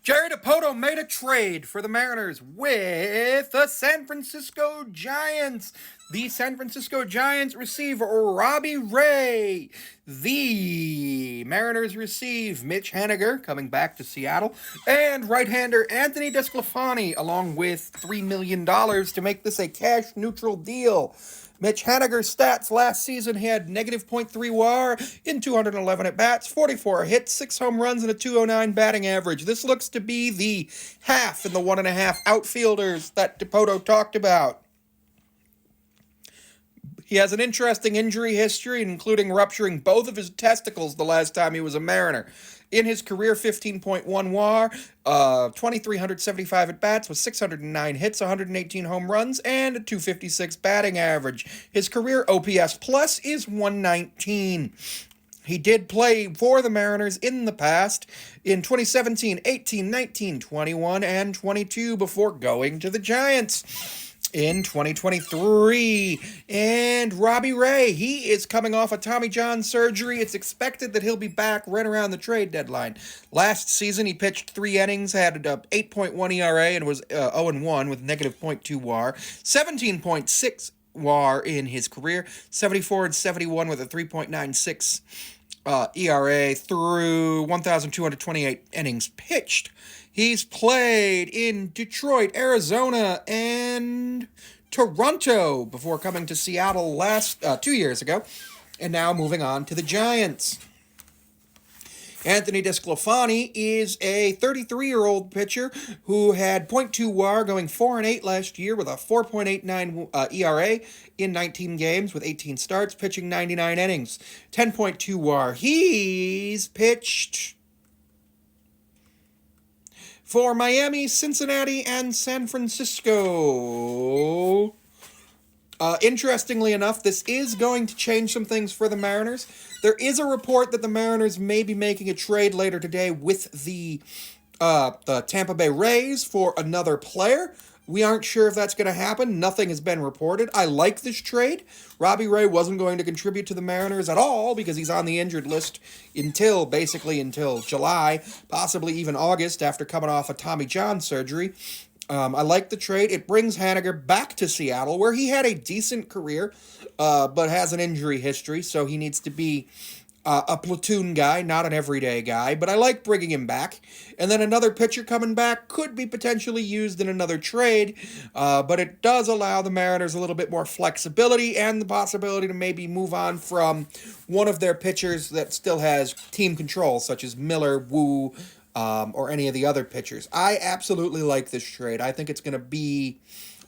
Jerry Dipoto made a trade for the Mariners with the San Francisco Giants. The San Francisco Giants receive Robbie Ray. The Mariners receive Mitch Haniger, coming back to Seattle, and right-hander Anthony DeSclafani, along with $3 million to make this a cash-neutral deal. Mitch Haniger's stats last season, he had negative .3 WAR in 211 at-bats, 44 hits, 6 home runs, and a 209 batting average. This looks to be the half in the 1.5 outfielders that Dipoto talked about. He has an interesting injury history, including rupturing both of his testicles the last time he was a Mariner. In his career, 15.1 WAR, 2,375 at-bats with 609 hits, 118 home runs, and a 256 batting average. His career OPS plus is 119. He did play for the Mariners in the past in 2017, 18, 19, 21, and 22 before going to the Giants in 2023. And Robbie Ray, he is coming off a Tommy John surgery. It's expected that he'll be back right around the trade deadline. Last season, he pitched 3 innings, had an 8.1 ERA, and was 0-1 with negative .2 WAR, 17.6 WAR in his career, 74 and 71 with a 3.96 ERA through 1,228 innings pitched. He's played in Detroit, Arizona, and Toronto before coming to Seattle 2 years ago, and now moving on to the Giants. Anthony DeSclafani is a 33-year-old pitcher who had .2 WAR, going 4-8 last year with a 4.89 ERA in 19 games with 18 starts, pitching 99 innings, 10.2 WAR. He's pitched for Miami, Cincinnati, and San Francisco. Interestingly enough, this is going to change some things for the Mariners. There is a report that the Mariners may be making a trade later today with the Tampa Bay Rays for another player. We aren't sure if that's going to happen. Nothing has been reported. I like this trade. Robbie Ray wasn't going to contribute to the Mariners at all because he's on the injured list until July, possibly even August after coming off a Tommy John surgery. I like the trade. It brings Haniger back to Seattle, where he had a decent career, but has an injury history, so he needs to be a platoon guy, not an everyday guy, but I like bringing him back. And then another pitcher coming back could be potentially used in another trade, but it does allow the Mariners a little bit more flexibility and the possibility to maybe move on from one of their pitchers that still has team control, such as Miller, Wu, or any of the other pitchers. I absolutely like this trade. I think it's going to be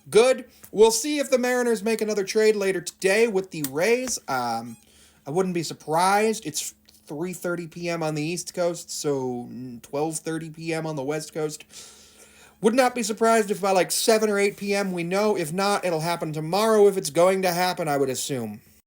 good. We'll see if the Mariners make another trade later today with the Rays. I wouldn't be surprised. It's 3:30 p.m. on the East Coast, so 12:30 p.m. on the West Coast. Would not be surprised if by 7 or 8 p.m. we know. If not, it'll happen tomorrow if it's going to happen, I would assume.